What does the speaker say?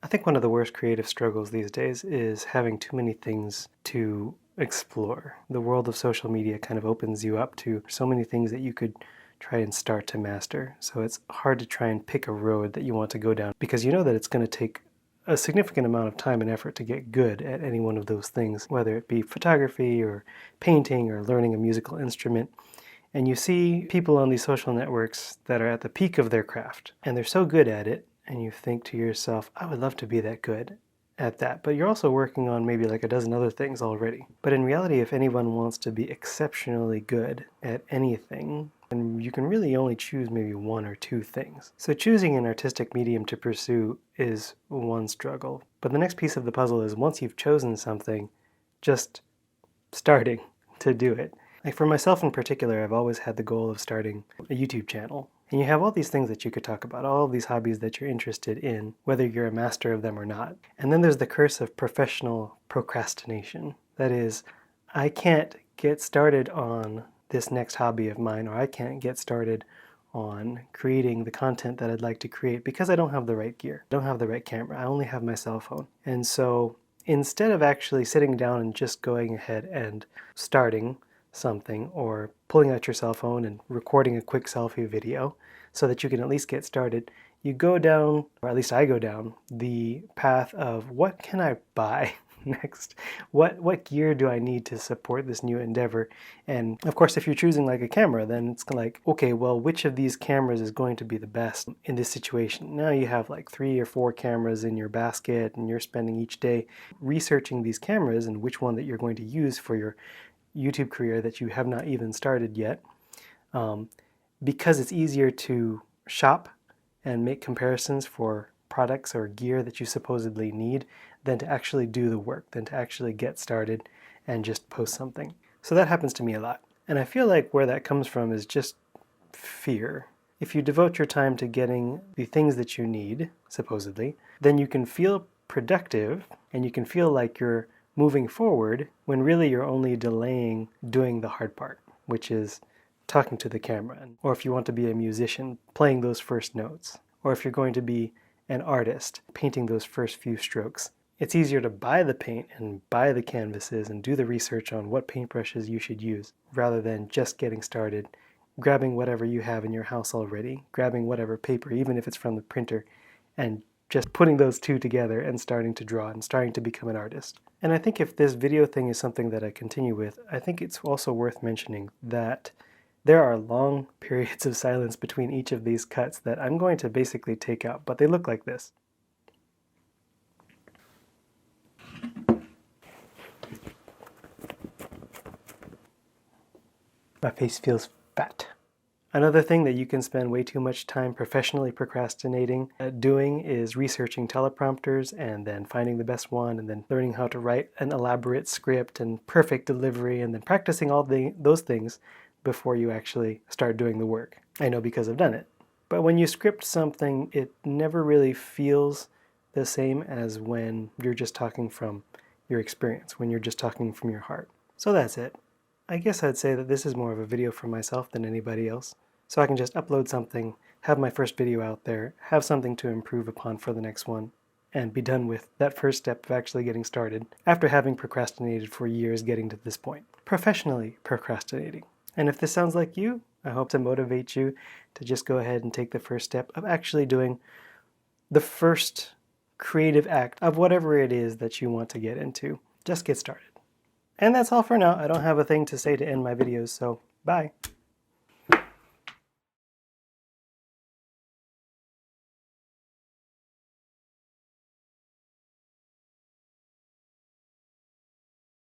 I think one of the worst creative struggles these days is having too many things to explore. The world of social media kind of opens you up to so many things that you could try and start to master. So it's hard to try and pick a road that you want to go down because you know that it's going to take a significant amount of time and effort to get good at any one of those things, whether it be photography or painting or learning a musical instrument. And you see people on these social networks that are at the peak of their craft and they're so good at it, and you think to yourself, I would love to be that good at that. But you're also working on maybe like a dozen other things already. But in reality, if anyone wants to be exceptionally good at anything, then you can really only choose maybe one or two things. So choosing an artistic medium to pursue is one struggle. But the next piece of the puzzle is once you've chosen something, just starting to do it. Like for myself in particular, I've always had the goal of starting a YouTube channel. And you have all these things that you could talk about, all of these hobbies that you're interested in, whether you're a master of them or not. And then there's the curse of professional procrastination. That is, I can't get started on this next hobby of mine, or I can't get started on creating the content that I'd like to create because I don't have the right gear. I don't have the right camera. I only have my cell phone. And so instead of actually sitting down and just going ahead and starting something or pulling out your cell phone and recording a quick selfie video so that you can at least get started, you go down, or at least I go down, the path of what can I buy next? What gear do I need to support this new endeavor? And of course, if you're choosing like a camera, then it's like, okay, well, which of these cameras is going to be the best in this situation? Now you have like 3 or 4 cameras in your basket and you're spending each day researching these cameras and which one that you're going to use for your YouTube career that you have not even started yet, because it's easier to shop and make comparisons for products or gear that you supposedly need than to actually do the work, than to actually get started and just post something. So that happens to me a lot. And I feel like where that comes from is just fear. If you devote your time to getting the things that you need, supposedly, then you can feel productive and you can feel like you're moving forward when really you're only delaying doing the hard part, which is talking to the camera. Or if you want to be a musician, playing those first notes. Or if you're going to be an artist, painting those first few strokes. It's easier to buy the paint and buy the canvases and do the research on what paintbrushes you should use, rather than just getting started, grabbing whatever you have in your house already, grabbing whatever paper, even if it's from the printer, and just putting those two together and starting to draw and starting to become an artist. And I think if this video thing is something that I continue with, I think it's also worth mentioning that there are long periods of silence between each of these cuts that I'm going to basically take out, but they look like this. My face feels fat. Another thing that you can spend way too much time professionally procrastinating doing is researching teleprompters and then finding the best one and then learning how to write an elaborate script and perfect delivery and then practicing all those things before you actually start doing the work. I know because I've done it. But when you script something, it never really feels the same as when you're just talking from your experience, when you're just talking from your heart. So that's it. I guess I'd say that this is more of a video for myself than anybody else. So I can just upload something, have my first video out there, have something to improve upon for the next one, and be done with that first step of actually getting started after having procrastinated for years getting to this point. Professionally procrastinating. And if this sounds like you, I hope to motivate you to just go ahead and take the first step of actually doing the first creative act of whatever it is that you want to get into. Just get started. And that's all for now. I don't have a thing to say to end my videos, so bye.